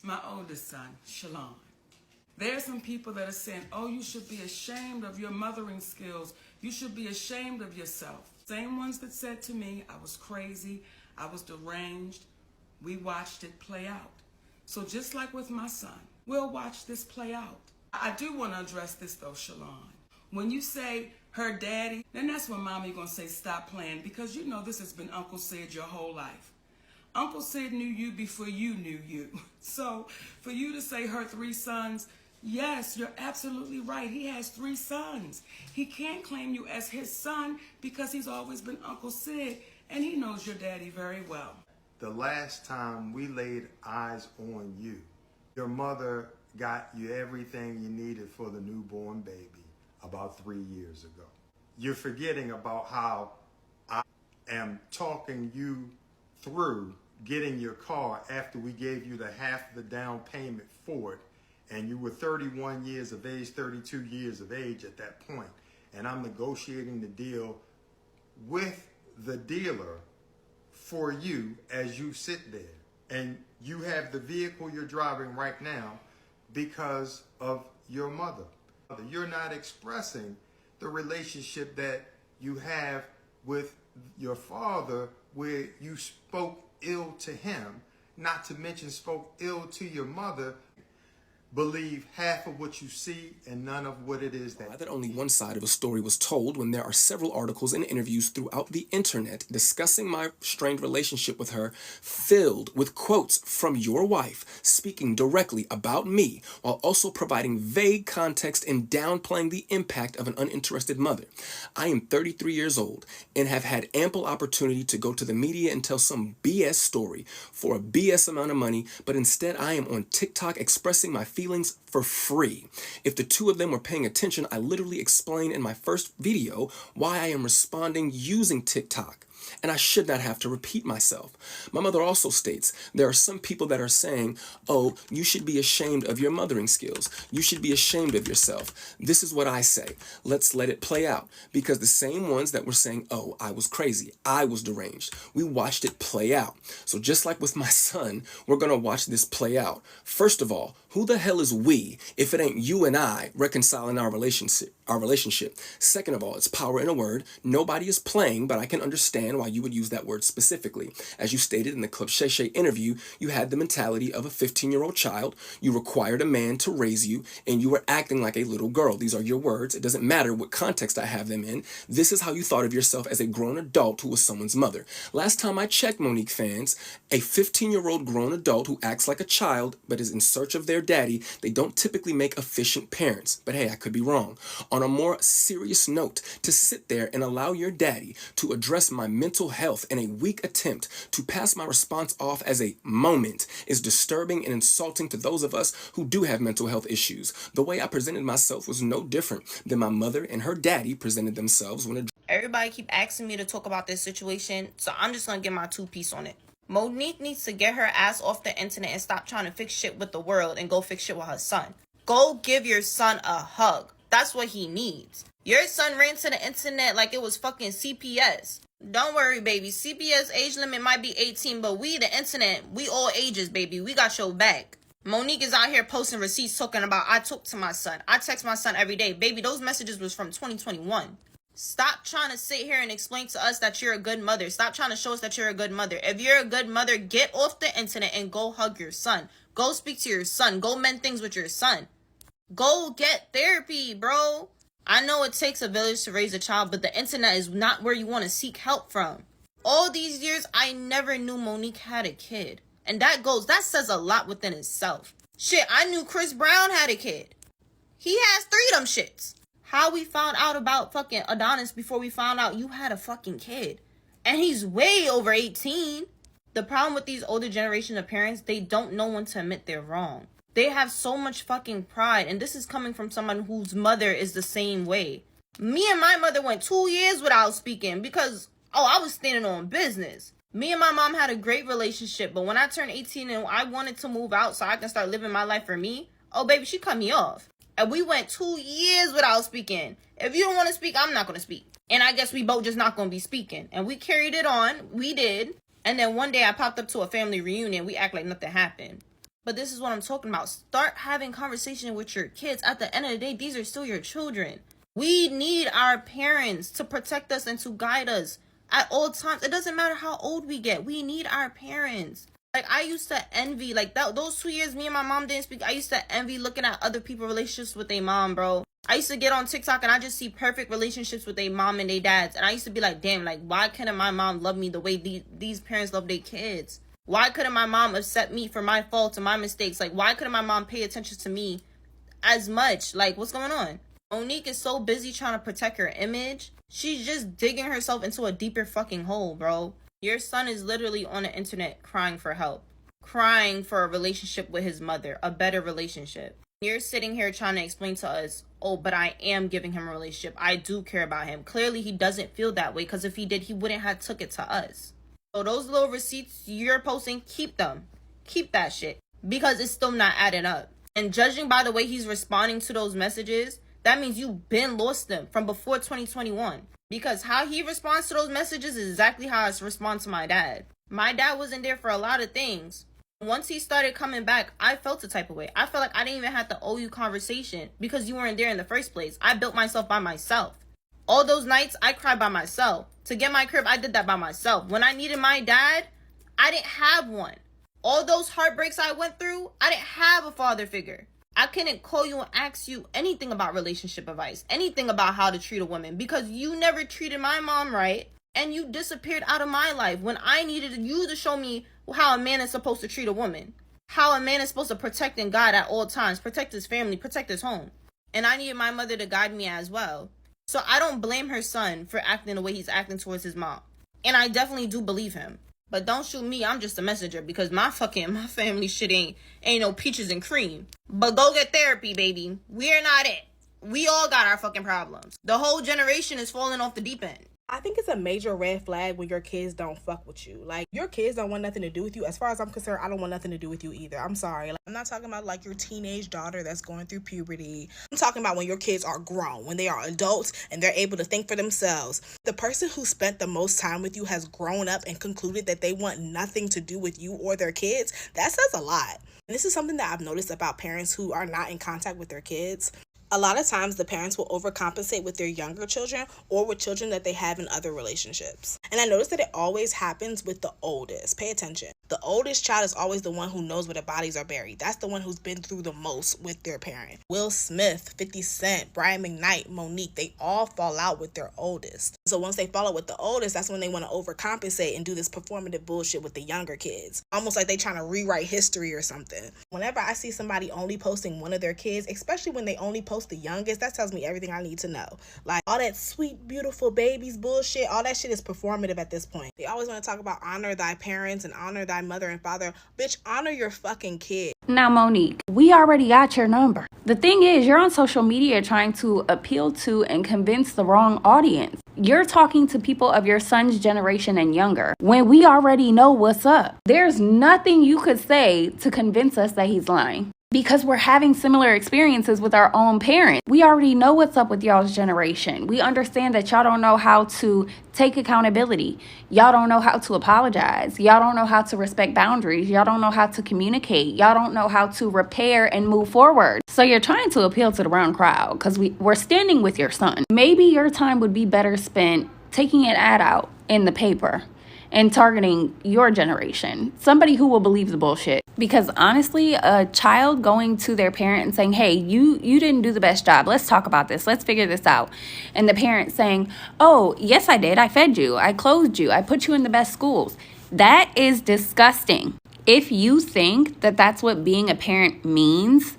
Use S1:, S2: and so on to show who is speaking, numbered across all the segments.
S1: My oldest son, Shalon. There are some people that are saying, oh, you should be ashamed of your mothering skills. You should be ashamed of yourself. Same ones that said to me, I was crazy, I was deranged. We watched it play out. So just like with my son, we'll watch this play out. I do want to address this though, Shalon. When you say her daddy, then that's when mommy gonna say stop playing, because you know this has been Uncle Sid your whole life. Uncle Sid knew you before you knew you. So for you to say her 3 sons, yes, you're absolutely right. He has 3 sons. He can't claim you as his son because he's always been Uncle Sid, and he knows your daddy very well.
S2: The last time we laid eyes on you, your mother got you everything you needed for the newborn baby about 3 years ago. You're forgetting about how I am talking you through getting your car after we gave you the half of the down payment for it, and you were 31 years of age, 32 years of age at that point, and I'm negotiating the deal with the dealer for you as you sit there. And you have the vehicle you're driving right now because of your mother. You're not expressing the relationship that you have with your father, where you spoke ill to him, not to mention spoke ill to your mother. Believe half of what you see and none of what it is
S3: that only one side of a story was told when there are several articles and interviews throughout the internet discussing my strained relationship with her, filled with quotes from your wife speaking directly about me while also providing vague context and downplaying the impact of an uninterested mother. I am 33 years old and have had ample opportunity to go to the media and tell some BS story for a BS amount of money, but instead I am on TikTok expressing my feelings for free. If the two of them were paying attention, I literally explained in my first video why I am responding using TikTok. And I should not have to repeat myself. My mother also states there are some people that are saying, oh, you should be ashamed of your mothering skills. You should be ashamed of yourself. This is what I say. Let's let it play out. Because the same ones that were saying, oh, I was crazy, I was deranged, we watched it play out. So just like with my son, we're going to watch this play out. First of all, who the hell is we if it ain't you and I reconciling our relationship? Second of all, it's power in a word. Nobody is playing, but I can understand why you would use that word specifically. As you stated in the Clip Shay Shay interview, you had the mentality of a 15-year-old child. You required a man to raise you, and you were acting like a little girl. These are your words. It doesn't matter what context I have them in. This is how you thought of yourself as a grown adult who was someone's mother. Last time I checked, Monique fans, a 15-year-old grown adult who acts like a child but is in search of their daddy, they don't typically make efficient parents. But hey, I could be wrong. On a more serious note, to sit there and allow your daddy to address my mental health in a weak attempt to pass my response off as a moment is disturbing and insulting to those of us who do have mental health issues. The way I presented myself was no different than my mother and her daddy presented themselves when
S4: everybody keep asking me to talk about this situation, so I'm just gonna get my 2 piece on it. Monique needs to get her ass off the internet and stop trying to fix shit with the world and go fix shit with her son. Go give your son a hug. That's what he needs. Your son ran to the internet like it was fucking CPS. Don't worry, baby. CPS age limit might be 18, but we, the internet, we all ages, baby. We got your back. Monique is out here posting receipts talking about, I talk to my son. I text my son every day. Baby, those messages was from 2021. Stop trying to sit here and explain to us that you're a good mother. Stop trying to show us that you're a good mother. If you're a good mother, get off the internet and go hug your son. Go speak to your son. Go mend things with your son. Go get therapy, bro. I know it takes a village to raise a child, but the internet is not where you want to seek help from. All these years, I never knew Monique had a kid. And that says a lot within itself. Shit, I knew Chris Brown had a kid. He has 3 of them shits. How we found out about fucking Adonis before we found out you had a fucking kid. And he's way over 18. The problem with these older generation of parents, they don't know when to admit they're wrong. They have so much fucking pride, and this is coming from someone whose mother is the same way. Me and my mother went 2 years without speaking because, I was standing on business. Me and my mom had a great relationship, but when I turned 18 and I wanted to move out so I can start living my life for me, baby, she cut me off. And we went 2 years without speaking. If you don't want to speak, I'm not going to speak. And I guess we both just not going to be speaking. And we carried it on. We did. And then one day I popped up to a family reunion. We act like nothing happened. But this is what I'm talking about. Start having conversation with your kids. At the end of the day, these are still your children. We need our parents to protect us and to guide us at all times. It doesn't matter how old we get. We need our parents. Like, I used to envy, like, those 2 years me and my mom didn't speak, I used to envy looking at other people's relationships with their mom, bro. I used to get on TikTok and I just see perfect relationships with their mom and their dads. And I used to be like, damn, like, why couldn't my mom love me the way these parents love their kids? Why couldn't my mom accept me for my faults and my mistakes? Like, why couldn't my mom pay attention to me as much? Like, what's going on? Monique is so busy trying to protect her image. She's just digging herself into a deeper fucking hole, bro. Your son is literally on the internet crying for help. Crying for a relationship with his mother. A better relationship. You're sitting here trying to explain to us, oh, but I am giving him a relationship. I do care about him. Clearly, he doesn't feel that way, because if he did, he wouldn't have took it to us. So those little receipts you're posting, keep them. Keep that shit. Because it's still not adding up. And judging by the way he's responding to those messages, that means you've been lost them from before 2021. Because how he responds to those messages is exactly how I respond to my dad. My dad wasn't there for a lot of things. Once he started coming back, I felt a type of way. I felt like I didn't even have to owe you conversation because you weren't there in the first place. I built myself by myself. All those nights, I cried by myself. To get my crib, I did that by myself. When I needed my dad, I didn't have one. All those heartbreaks I went through, I didn't have a father figure. I couldn't call you and ask you anything about relationship advice, anything about how to treat a woman, because you never treated my mom right, and you disappeared out of my life when I needed you to show me how a man is supposed to treat a woman, how a man is supposed to protect and guide at all times, protect his family, protect his home. And I needed my mother to guide me as well. So I don't blame her son for acting the way he's acting towards his mom. And I definitely do believe him. But don't shoot me, I'm just a messenger, because my family shit ain't no peaches and cream. But go get therapy, baby. We're not it. We all got our fucking problems. The whole generation is falling off the deep end.
S5: I think it's a major red flag when your kids don't fuck with you. Like, your kids don't want nothing to do with you. As far as I'm concerned, I don't want nothing to do with you either. I'm sorry. Like, I'm not talking about like your teenage daughter that's going through puberty. I'm talking about when your kids are grown, when they are adults and they're able to think for themselves. The person who spent the most time with you has grown up and concluded that they want nothing to do with you or their kids. That says a lot. And this is something that I've noticed about parents who are not in contact with their kids. A lot of times the parents will overcompensate with their younger children or with children that they have in other relationships. And I noticed that it always happens with the oldest. Pay attention. The oldest child is always the one who knows where the bodies are buried. That's the one who's been through the most with their parent. Will Smith, 50 Cent, Brian McKnight, Monique, they all fall out with their oldest. So once they fall out with the oldest, that's when they want to overcompensate and do this performative bullshit with the younger kids. Almost like they trying to rewrite history or something. Whenever I see somebody only posting one of their kids, especially when they only post the youngest, that tells me everything I need to know. Like, all that sweet, beautiful babies bullshit, all that shit is performative at this point. They always want to talk about honor thy parents and honor thy mother and father. Bitch, honor your fucking kid.
S6: Now, Monique, we already got your number. The thing is, you're on social media trying to appeal to and convince the wrong audience. You're talking to people of your son's generation and younger when we already know what's up. There's nothing you could say to convince us that he's lying. Because we're having similar experiences with our own parents. We already know what's up with y'all's generation. We understand that y'all don't know how to take accountability. Y'all don't know how to apologize. Y'all don't know how to respect boundaries. Y'all don't know how to communicate. Y'all don't know how to repair and move forward. So you're trying to appeal to the wrong crowd because we're standing with your son. Maybe your time would be better spent taking an ad out in the paper and targeting your generation, somebody who will believe the bullshit. Because honestly, a child going to their parent and saying, hey, you didn't do the best job. Let's talk about this. Let's figure this out. And the parent saying, oh, yes, I did. I fed you. I clothed you. I put you in the best schools. That is disgusting. If you think that that's what being a parent means,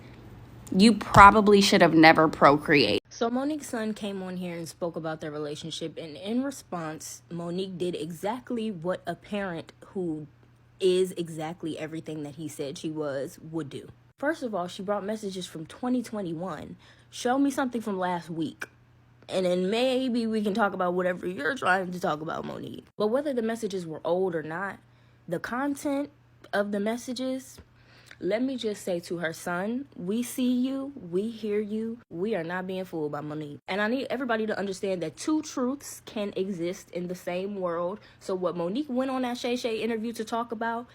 S6: you probably should have never procreated.
S7: So Monique's son came on here and spoke about their relationship, and in response, Monique did exactly what a parent who is exactly everything that he said she was would do. First of all, she brought messages from 2021. Show me something from last week, and then maybe we can talk about whatever you're trying to talk about, Monique. But whether the messages were old or not, the content of the messages, let me just say to her son, we see you, we hear you, we are not being fooled by Monique. And I need everybody to understand that two truths can exist in the same world. So what Monique went on that Shay Shay interview to talk about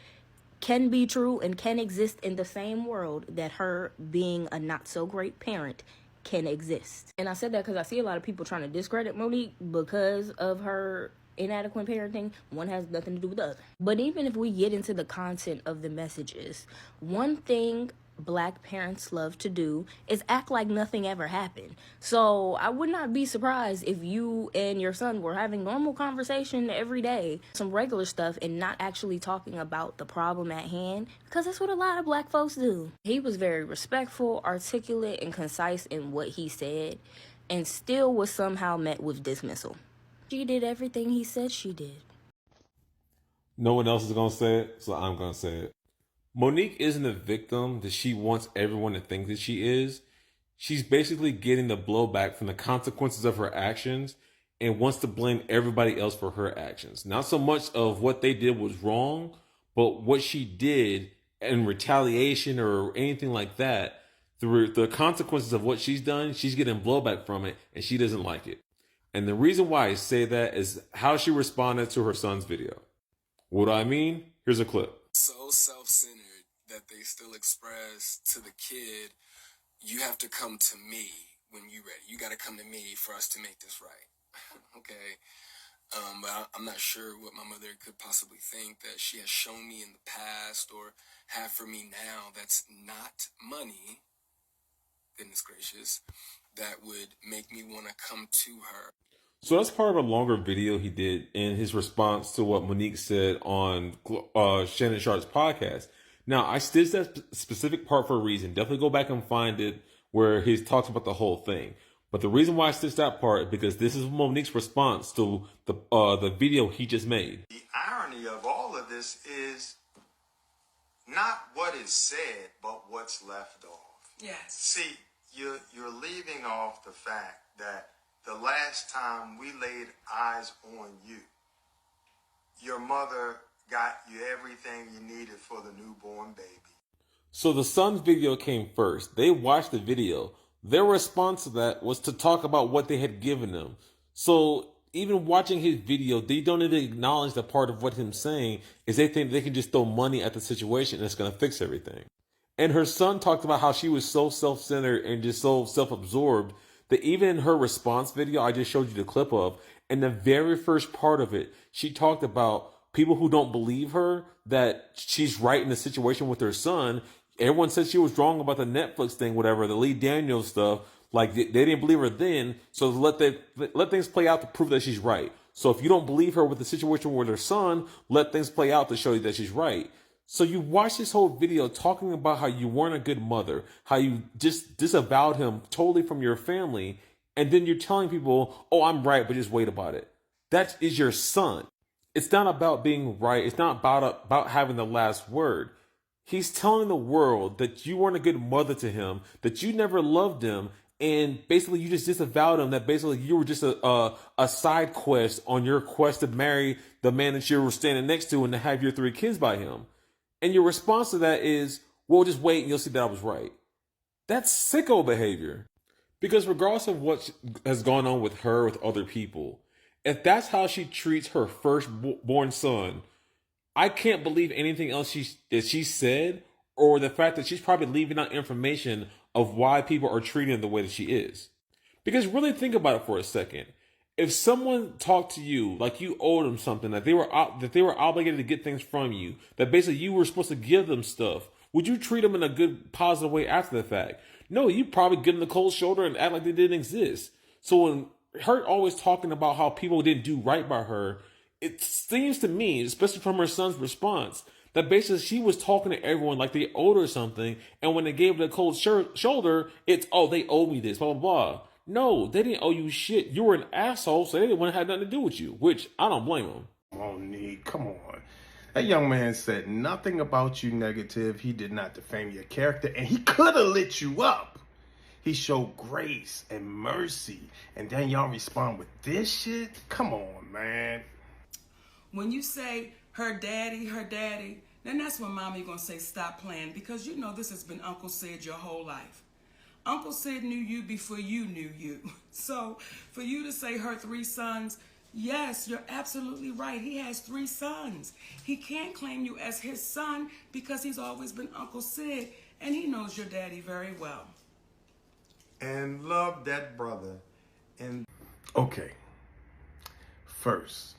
S7: can be true and can exist in the same world that her being a not so great parent can exist. And I said that because I see a lot of people trying to discredit Monique because of her inadequate parenting. One has nothing to do with the other. But even if we get into the content of the messages, one thing Black parents love to do is act like nothing ever happened. So I would not be surprised if you and your son were having normal conversation every day, some regular stuff, and not actually talking about the problem at hand, because that's what a lot of Black folks do. He was very respectful, articulate, and concise in what he said, and still was somehow met with dismissal. She did everything he said she did.
S8: No one else is going to say it, so I'm going to say it. Monique isn't a victim that she wants everyone to think that she is. She's basically getting the blowback from the consequences of her actions and wants to blame everybody else for her actions. Not so much of what they did was wrong, but what she did in retaliation or anything like that. Through the consequences of what she's done, she's getting blowback from it, and she doesn't like it. And the reason why I say that is how she responded to her son's video. What do I mean? Here's a clip.
S3: So self-centered that they still express to the kid, you have to come to me when you're ready. You got to come to me for us to make this right. Okay? But I'm not sure what my mother could possibly think that she has shown me in the past or have for me now that's not money, goodness gracious, that would make me want to come to her.
S8: So that's part of a longer video he did in his response to what Monique said on Shannon Sharp's podcast. Now, I stitched that specific part for a reason. Definitely go back and find it where he talks about the whole thing. But the reason why I stitched that part is because this is Monique's response to the video he just made.
S2: The irony of all of this is not what is said, but what's left off.
S1: Yes.
S2: See, you're leaving off the fact that the last time we laid eyes on you, your mother got you everything you needed for the newborn baby.
S8: So the son's video came first. They watched the video. Their response to that was to talk about what they had given them. So even watching his video, they don't even acknowledge that part of what him saying is they think they can just throw money at the situation and it's going to fix everything. And her son talked about how she was so self-centered and just so self-absorbed that even in her response video I just showed you the clip of, in the very first part of it, she talked about people who don't believe her, that she's right in the situation with her son. Everyone said she was wrong about the Netflix thing, whatever, the Lee Daniels stuff. Like, they didn't believe her then, so let things play out to prove that she's right. So if you don't believe her with the situation with her son, let things play out to show you that she's right. So you watch this whole video talking about how you weren't a good mother, how you just disavowed him totally from your family, and then you're telling people, oh, I'm right, but just wait about it. That is your son. It's not about being right. It's not about having the last word. He's telling the world that you weren't a good mother to him, that you never loved him, and basically you just disavowed him, that basically you were just a side quest on your quest to marry the man that you were standing next to and to have your 3 kids by him. And your response to that is, well, just wait and you'll see that I was right. That's sicko behavior. Because regardless of what has gone on with her, with other people, if that's how she treats her firstborn son, I can't believe anything else that she said, or the fact that she's probably leaving out information of why people are treating her the way that she is. Because really think about it for a second. If someone talked to you like you owed them something, that they were obligated to get things from you, that basically you were supposed to give them stuff, would you treat them in a good, positive way after the fact? No, you probably give them the cold shoulder and act like they didn't exist. So when her always talking about how people didn't do right by her, it seems to me, especially from her son's response, that basically she was talking to everyone like they owed her something, and when they gave her the cold shoulder, it's, oh, they owe me this, blah, blah, blah. No, they didn't owe you shit. You were an asshole, so they didn't want to have nothing to do with you, which I don't blame them.
S9: Monique, come on. That young man said nothing about you negative. He did not defame your character, and he could have lit you up. He showed grace and mercy, and then y'all respond with this shit? Come on, man.
S1: When you say her daddy, then that's when mommy gonna say stop playing, because you know this has been Uncle Sid your whole life. Uncle Sid knew you before you knew you. So for you to say her 3 sons, Yes, you're absolutely right. He has 3 sons. He can't claim you as his son because he's always been Uncle Sid, and he knows your daddy very well.
S2: And love that brother. And
S9: Okay. First,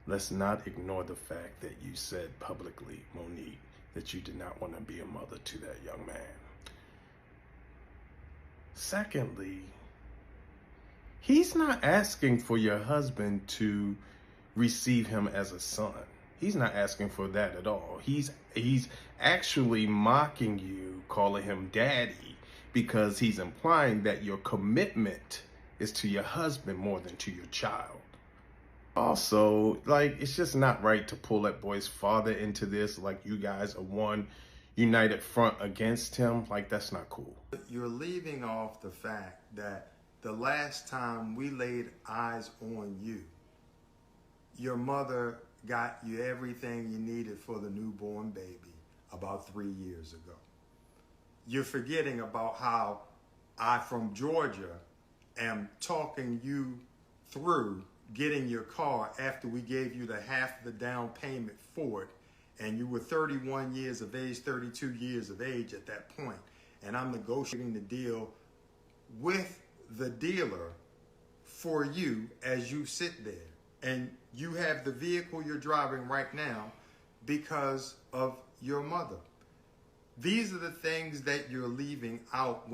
S9: let's not ignore the fact that you said publicly, Monique, that you did not want to be a mother to that young man. Secondly, he's not asking for your husband to receive him as a son. He's not asking for that at all. He's actually mocking you, calling him daddy, because he's implying that your commitment is to your husband more than to your child. Also, like, it's just not right to pull that boy's father into this, like you guys are one united front against him. Like, that's not cool.
S2: you're leaving off the fact that the last time we laid eyes on you, your mother got you everything you needed for the newborn baby about 3 years ago. You're forgetting about how I, from Georgia, am talking you through getting your car after we gave you the half of the down payment for it, and you were 31 years of age, 32 years of age at that point, and I'm negotiating the deal with the dealer for you as you sit there. And you have the vehicle you're driving right now because of your mother. These are the things that you're leaving out.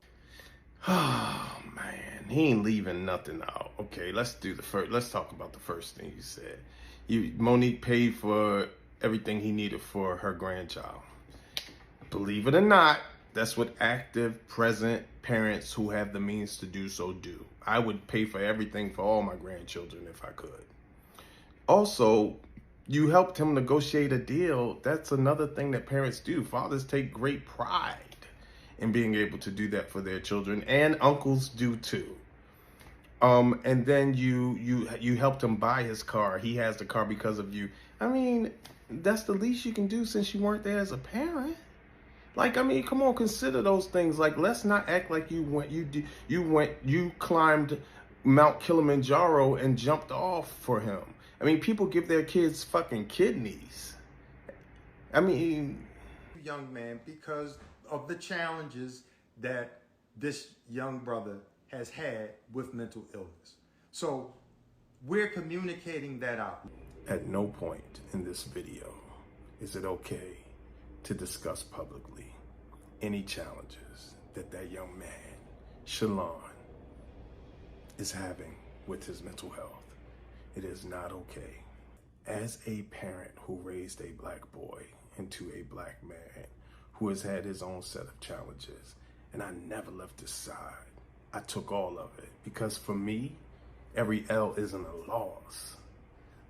S9: Oh man, he ain't leaving nothing out. Okay, let's talk about the first thing you said. Monique paid for everything he needed for her grandchild. Believe it or not, that's what active, present parents who have the means to do so do. I would pay for everything for all my grandchildren if I could. Also, you helped him negotiate a deal. That's another thing that parents do. Fathers take great pride in being able to do that for their children, and uncles do too. And then you helped him buy his car. He has the car because of you. I mean, that's the least you can do since you weren't there as a parent. Like, I mean, come on, consider those things. Like, let's not act like you climbed Mount Kilimanjaro and jumped off for him. I mean, people give their kids fucking kidneys. I mean,
S2: Young man, because of the challenges that this young brother has had with mental illness. So we're communicating that out.
S9: At no point in this video is it okay to discuss publicly any challenges that young man, Shalon, is having with his mental health. It is not okay. As a parent who raised a black boy into a black man who has had his own set of challenges, and I never left his side, I took all of it, because for me, every L isn't a loss.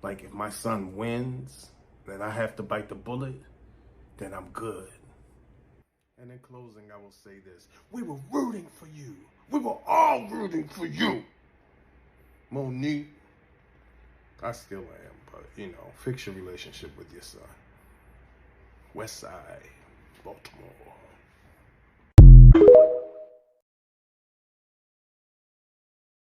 S9: Like, if my son wins, then I have to bite the bullet, then I'm good. And in closing, I will say this. We were rooting for you. We were all rooting for you. Monique, I still am, but, fix your relationship with your son. West Side, Baltimore.